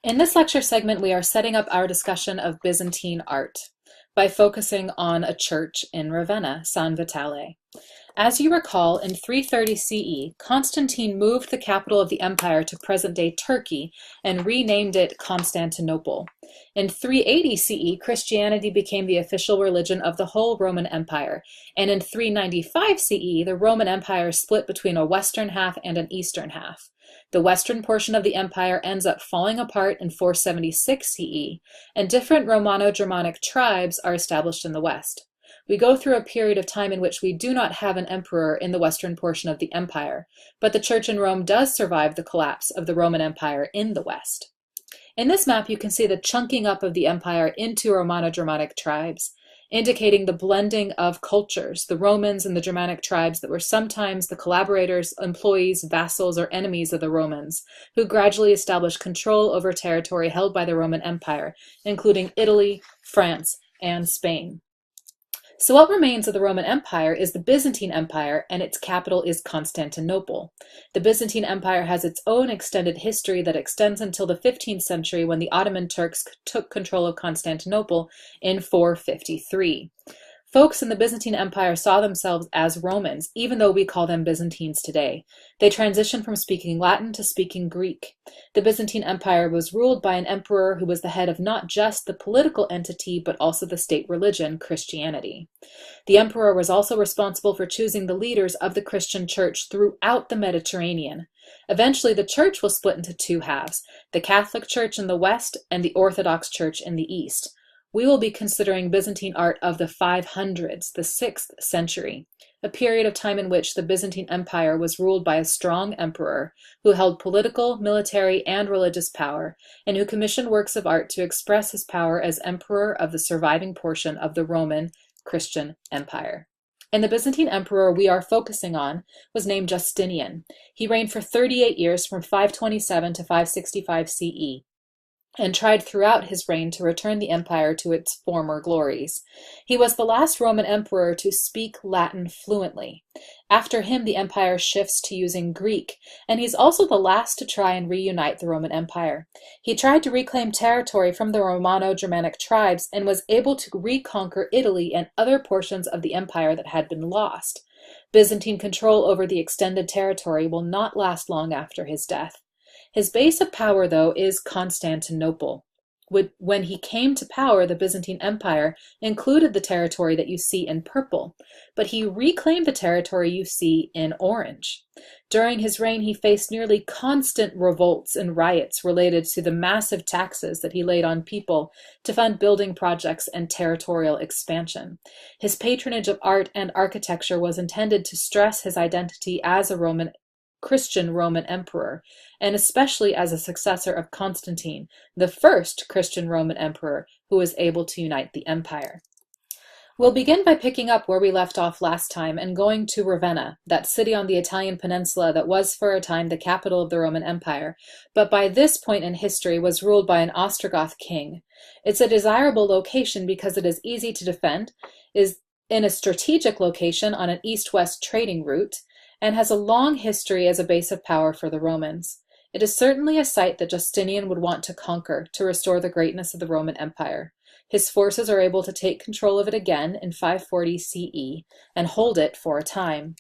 In this lecture segment, we are setting up our discussion of Byzantine art by focusing on a church in Ravenna, San Vitale. As you recall, in 330 CE, Constantine moved the capital of the empire to present-day Turkey and renamed it Constantinople. In 380 CE, Christianity became the official religion of the whole Roman Empire, and in 395 CE, the Roman Empire split between a western half and an eastern half. The western portion of the empire ends up falling apart in 476 CE, and different Romano-Germanic tribes are established in the west. We go through a period of time in which we do not have an emperor in the western portion of the empire, but the church in Rome does survive the collapse of the Roman Empire in the west. In this map, you can see the chunking up of the empire into Romano-Germanic tribes, indicating the blending of cultures, the Romans and the Germanic tribes that were sometimes the collaborators, employees, vassals, or enemies of the Romans, who gradually established control over territory held by the Roman Empire, including Italy, France, and Spain. So what remains of the Roman Empire is the Byzantine Empire, and its capital is Constantinople. The Byzantine Empire has its own extended history that extends until the 15th century when the Ottoman Turks took control of Constantinople in 453. Folks in the Byzantine Empire saw themselves as Romans, even though we call them Byzantines today. They transitioned from speaking Latin to speaking Greek. The Byzantine Empire was ruled by an emperor who was the head of not just the political entity, but also the state religion, Christianity. The emperor was also responsible for choosing the leaders of the Christian church throughout the Mediterranean. Eventually, the church was split into two halves, the Catholic Church in the west and the Orthodox Church in the east. We will be considering Byzantine art of the 500s, the 6th century, a period of time in which the Byzantine Empire was ruled by a strong emperor who held political, military, and religious power, and who commissioned works of art to express his power as emperor of the surviving portion of the Roman Christian Empire. And the Byzantine emperor we are focusing on was named Justinian. He reigned for 38 years from 527 to 565 CE. And tried throughout his reign to return the empire to its former glories. He was the last Roman emperor to speak Latin fluently. After him, the empire shifts to using Greek, and he's also the last to try and reunite the Roman Empire. He tried to reclaim territory from the Romano-Germanic tribes and was able to reconquer Italy and other portions of the empire that had been lost. Byzantine control over the extended territory will not last long after his death. His base of power, though, is Constantinople. When he came to power, the Byzantine Empire included the territory that you see in purple, but he reclaimed the territory you see in orange. During his reign, he faced nearly constant revolts and riots related to the massive taxes that he laid on people to fund building projects and territorial expansion. His patronage of art and architecture was intended to stress his identity as a Christian Roman emperor, and especially as a successor of Constantine, the first Christian Roman emperor who was able to unite the empire. We'll begin by picking up where we left off last time and going to Ravenna, that city on the Italian peninsula that was for a time the capital of the Roman Empire, but by this point in history was ruled by an Ostrogoth king. It's a desirable location because it is easy to defend, is in a strategic location on an east-west trading route, and has a long history as a base of power for the Romans. It is certainly a site that Justinian would want to conquer to restore the greatness of the Roman Empire. His forces are able to take control of it again in 540 CE and hold it for a time.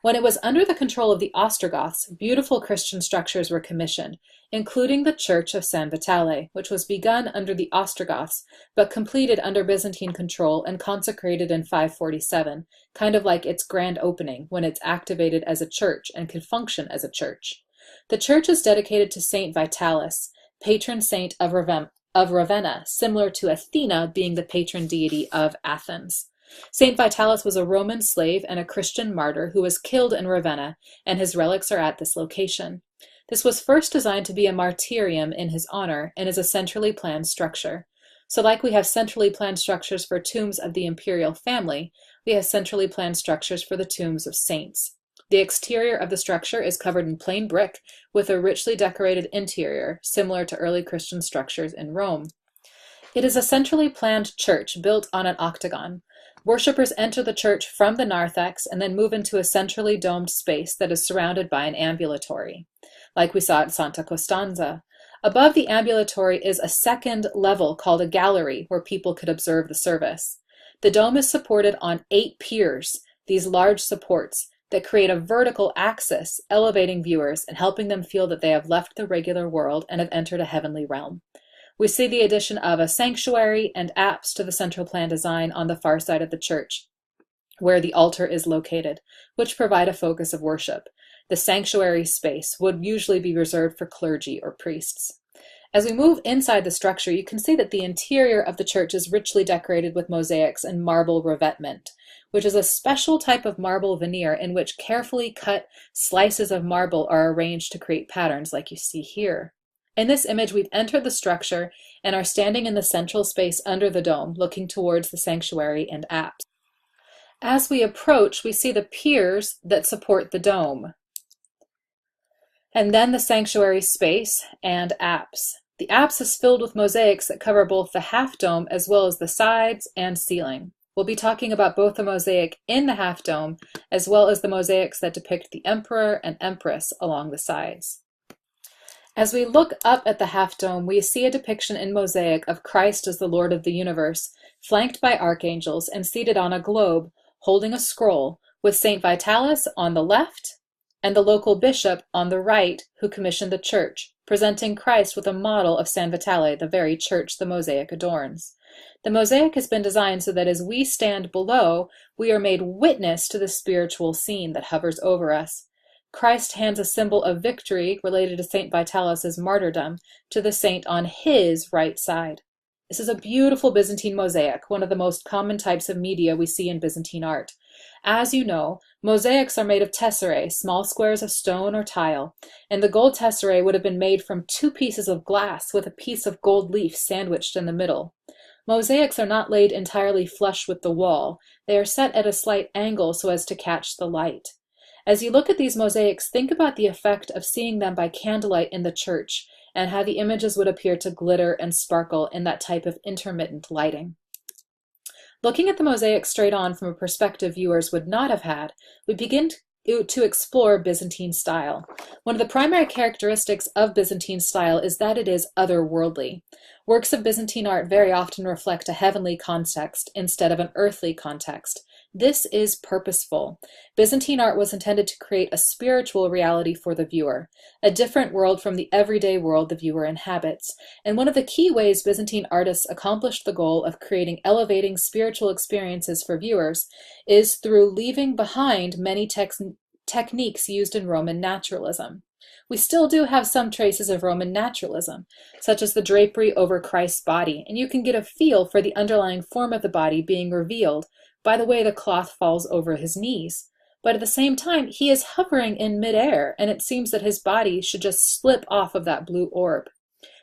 When it was under the control of the Ostrogoths, beautiful Christian structures were commissioned, including the Church of San Vitale, which was begun under the Ostrogoths, but completed under Byzantine control and consecrated in 547, kind of like its grand opening, when it's activated as a church and can function as a church. The church is dedicated to Saint Vitalis, patron saint of Ravenna, similar to Athena being the patron deity of Athens. Saint Vitalis was a Roman slave and a Christian martyr who was killed in Ravenna, and his relics are at this location. This was first designed to be a martyrium in his honor and is a centrally planned structure. So like we have centrally planned structures for tombs of the imperial family, we have centrally planned structures for the tombs of saints. The exterior of the structure is covered in plain brick with a richly decorated interior, similar to early Christian structures in Rome. It is a centrally planned church built on an octagon. Worshippers enter the church from the narthex and then move into a centrally domed space that is surrounded by an ambulatory, like we saw at Santa Costanza. Above the ambulatory is a second level called a gallery where people could observe the service. The dome is supported on 8 piers, these large supports that create a vertical axis, elevating viewers and helping them feel that they have left the regular world and have entered a heavenly realm. We see the addition of a sanctuary and apse to the central plan design on the far side of the church, where the altar is located, which provide a focus of worship. The sanctuary space would usually be reserved for clergy or priests. As we move inside the structure, you can see that the interior of the church is richly decorated with mosaics and marble revetment, which is a special type of marble veneer in which carefully cut slices of marble are arranged to create patterns like you see here. In this image, we've entered the structure and are standing in the central space under the dome, looking towards the sanctuary and apse. As we approach, we see the piers that support the dome, and then the sanctuary space and apse. The apse is filled with mosaics that cover both the half dome as well as the sides and ceiling. We'll be talking about both the mosaic in the half dome as well as the mosaics that depict the emperor and empress along the sides. As we look up at the half dome, we see a depiction in mosaic of Christ as the Lord of the universe, flanked by archangels and seated on a globe, holding a scroll, with St. Vitalis on the left and the local bishop on the right, who commissioned the church, presenting Christ with a model of San Vitale, the very church the mosaic adorns. The mosaic has been designed so that as we stand below, we are made witness to the spiritual scene that hovers over us. Christ hands a symbol of victory related to St. Vitalis' martyrdom to the saint on his right side. This is a beautiful Byzantine mosaic, one of the most common types of media we see in Byzantine art. As you know, mosaics are made of tesserae, small squares of stone or tile, and the gold tesserae would have been made from 2 pieces of glass with a piece of gold leaf sandwiched in the middle. Mosaics are not laid entirely flush with the wall. They are set at a slight angle so as to catch the light. As you look at these mosaics, think about the effect of seeing them by candlelight in the church and how the images would appear to glitter and sparkle in that type of intermittent lighting. Looking at the mosaic straight on from a perspective viewers would not have had, we begin to explore Byzantine style. One of the primary characteristics of Byzantine style is that it is otherworldly. Works of Byzantine art very often reflect a heavenly context instead of an earthly context. This is purposeful. Byzantine art was intended to create a spiritual reality for the viewer, a different world from the everyday world the viewer inhabits. And one of the key ways Byzantine artists accomplished the goal of creating elevating spiritual experiences for viewers is through leaving behind many techniques used in Roman naturalism. We still do have some traces of Roman naturalism, such as the drapery over Christ's body, and you can get a feel for the underlying form of the body being revealed by the way the cloth falls over his knees. But at the same time, he is hovering in midair, and it seems that his body should just slip off of that blue orb.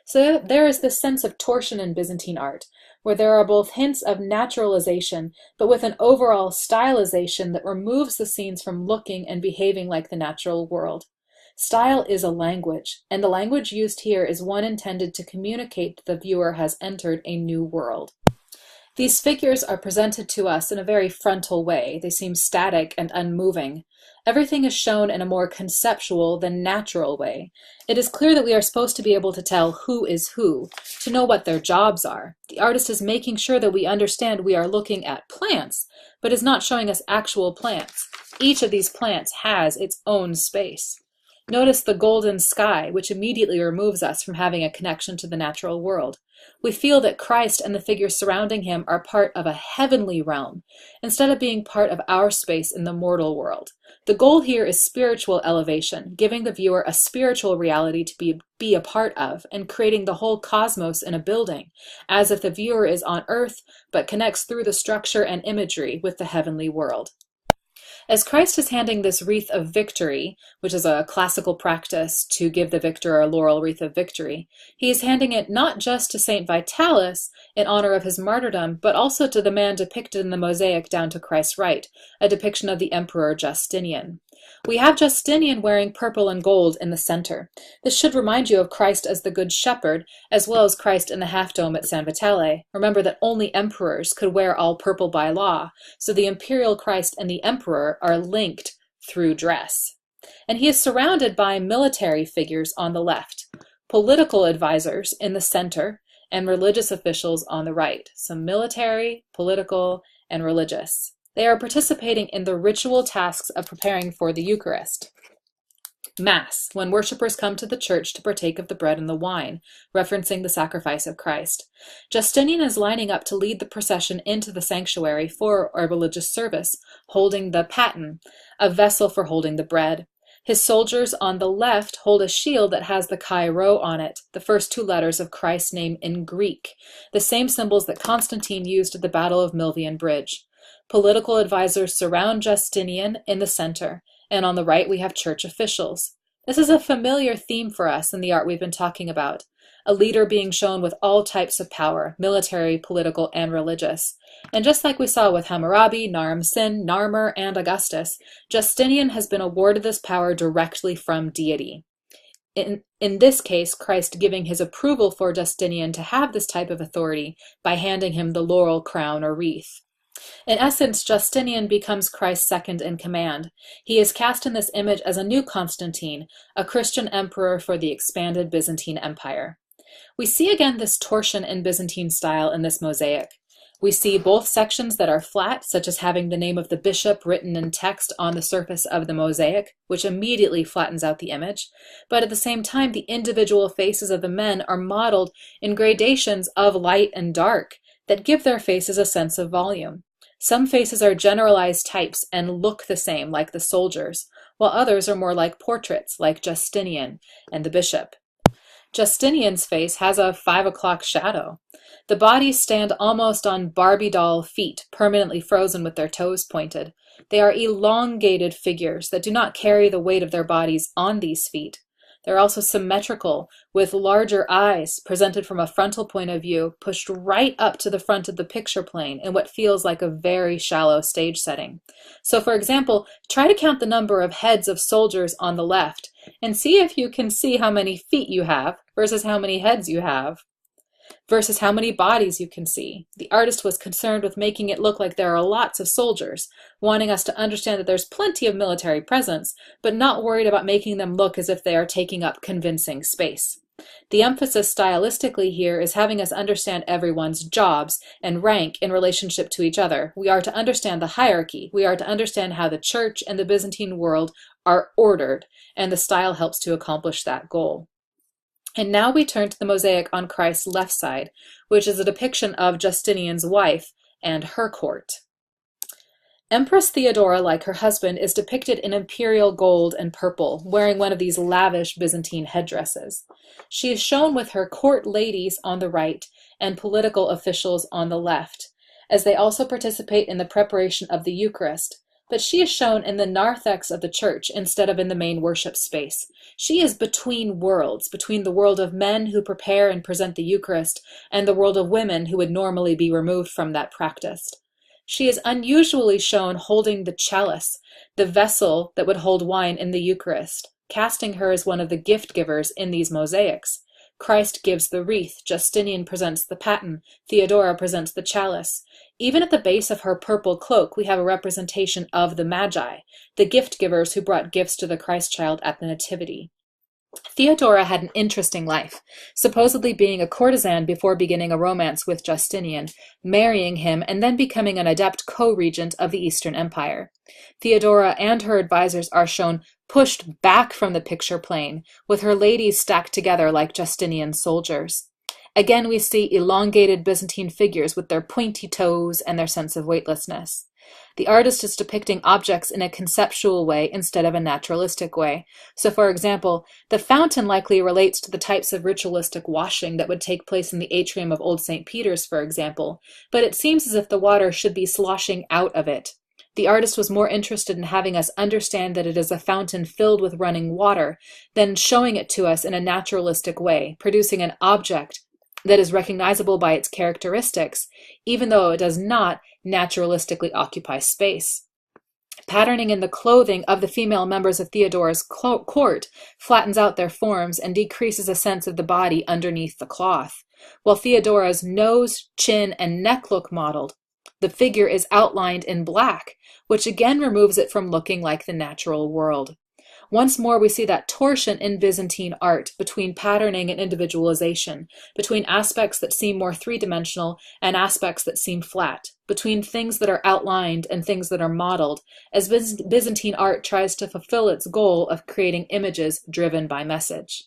So there is this sense of torsion in Byzantine art, where there are both hints of naturalization, but with an overall stylization that removes the scenes from looking and behaving like the natural world. Style is a language, and the language used here is one intended to communicate that the viewer has entered a new world. These figures are presented to us in a very frontal way. They seem static and unmoving. Everything is shown in a more conceptual than natural way. It is clear that we are supposed to be able to tell who is who, to know what their jobs are. The artist is making sure that we understand we are looking at plants, but is not showing us actual plants. Each of these plants has its own space. Notice the golden sky, which immediately removes us from having a connection to the natural world. We feel that Christ and the figures surrounding him are part of a heavenly realm, instead of being part of our space in the mortal world. The goal here is spiritual elevation, giving the viewer a spiritual reality to be a part of, and creating the whole cosmos in a building, as if the viewer is on earth, but connects through the structure and imagery with the heavenly world. As Christ is handing this wreath of victory, which is a classical practice to give the victor a laurel wreath of victory, he is handing it not just to St. Vitalis in honor of his martyrdom, but also to the man depicted in the mosaic down to Christ's right, a depiction of the Emperor Justinian. We have Justinian wearing purple and gold in the center. This should remind you of Christ as the Good Shepherd, as well as Christ in the half-dome at San Vitale. Remember that only emperors could wear all purple by law, so the imperial Christ and the emperor are linked through dress. And he is surrounded by military figures on the left. political advisors in the center, and religious officials on the right. So military, political, and religious. They are participating in the ritual tasks of preparing for the Eucharist. Mass, when worshippers come to the church to partake of the bread and the wine, referencing the sacrifice of Christ. Justinian is lining up to lead the procession into the sanctuary for a religious service, holding the paten, a vessel for holding the bread. His soldiers on the left hold a shield that has the Chi Rho on it, the first two letters of Christ's name in Greek, the same symbols that Constantine used at the Battle of Milvian Bridge. Political advisors surround Justinian in the center, and on the right we have church officials. This is a familiar theme for us in the art we've been talking about, a leader being shown with all types of power, military, political, and religious. And just like we saw with Hammurabi, Naram-Sin, Narmer, and Augustus, Justinian has been awarded this power directly from deity. In this case, Christ giving his approval for Justinian to have this type of authority by handing him the laurel crown or wreath. In essence, Justinian becomes Christ's second in command. He is cast in this image as a new Constantine, a Christian emperor for the expanded Byzantine Empire. We see again this torsion in Byzantine style in this mosaic. We see both sections that are flat, such as having the name of the bishop written in text on the surface of the mosaic, which immediately flattens out the image. But at the same time, the individual faces of the men are modeled in gradations of light and dark that give their faces a sense of volume. Some faces are generalized types and look the same, like the soldiers, while others are more like portraits, like Justinian and the bishop. Justinian's face has a 5 o'clock shadow. The bodies stand almost on Barbie doll feet, permanently frozen with their toes pointed. They are elongated figures that do not carry the weight of their bodies on these feet. They're also symmetrical, with larger eyes presented from a frontal point of view, pushed right up to the front of the picture plane in what feels like a very shallow stage setting. So for example, try to count the number of heads of soldiers on the left, and see if you can see how many feet you have versus how many heads you have, versus how many bodies you can see. The artist was concerned with making it look like there are lots of soldiers, wanting us to understand that there's plenty of military presence, but not worried about making them look as if they are taking up convincing space. The emphasis stylistically here is having us understand everyone's jobs and rank in relationship to each other. We are to understand the hierarchy. We are to understand how the church and the Byzantine world are ordered, and the style helps to accomplish that goal. And now we turn to the mosaic on Christ's left side, which is a depiction of Justinian's wife and her court. Empress Theodora, like her husband, is depicted in imperial gold and purple, wearing one of these lavish Byzantine headdresses. She is shown with her court ladies on the right and political officials on the left, as they also participate in the preparation of the Eucharist, but she is shown in the narthex of the church instead of in the main worship space. She is between worlds, between the world of men who prepare and present the Eucharist and the world of women who would normally be removed from that practice. She is unusually shown holding the chalice, the vessel that would hold wine in the Eucharist, casting her as one of the gift givers in these mosaics. Christ gives the wreath, Justinian presents the paten, Theodora presents the chalice. Even at the base of her purple cloak, we have a representation of the Magi, the gift givers who brought gifts to the Christ child at the Nativity. Theodora had an interesting life, supposedly being a courtesan before beginning a romance with Justinian, marrying him, and then becoming an adept co-regent of the Eastern Empire. Theodora and her advisors are shown pushed back from the picture plane, with her ladies stacked together like Justinian's soldiers. Again, we see elongated Byzantine figures with their pointy toes and their sense of weightlessness. The artist is depicting objects in a conceptual way instead of a naturalistic way. So, for example, the fountain likely relates to the types of ritualistic washing that would take place in the atrium of Old St. Peter's, for example, but it seems as if the water should be sloshing out of it. The artist was more interested in having us understand that it is a fountain filled with running water than showing it to us in a naturalistic way, producing an object that is recognizable by its characteristics, even though it does not naturalistically occupy space. Patterning in the clothing of the female members of Theodora's court flattens out their forms and decreases a sense of the body underneath the cloth. While Theodora's nose, chin, and neck look modeled, the figure is outlined in black, which again removes it from looking like the natural world. Once more, we see that torsion in Byzantine art between patterning and individualization, between aspects that seem more three-dimensional and aspects that seem flat, between things that are outlined and things that are modeled, as Byzantine art tries to fulfill its goal of creating images driven by message.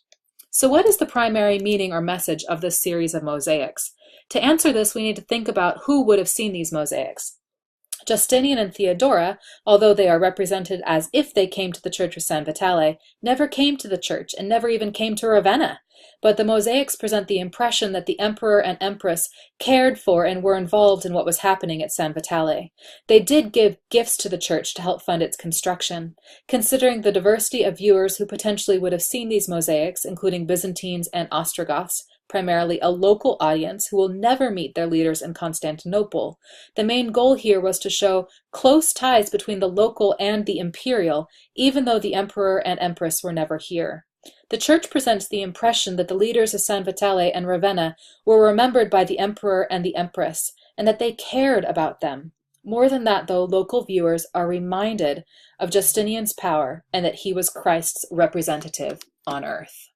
So what is the primary meaning or message of this series of mosaics? To answer this, we need to think about who would have seen these mosaics. Justinian and Theodora, although they are represented as if they came to the Church of San Vitale, never came to the church and never even came to Ravenna. But the mosaics present the impression that the emperor and empress cared for and were involved in what was happening at San Vitale. They did give gifts to the church to help fund its construction. Considering the diversity of viewers who potentially would have seen these mosaics, including Byzantines and Ostrogoths, primarily a local audience who will never meet their leaders in Constantinople, the main goal here was to show close ties between the local and the imperial, even though the emperor and empress were never here. The church presents the impression that the leaders of San Vitale and Ravenna were remembered by the emperor and the empress, and that they cared about them. More than that, though, local viewers are reminded of Justinian's power and that he was Christ's representative on earth.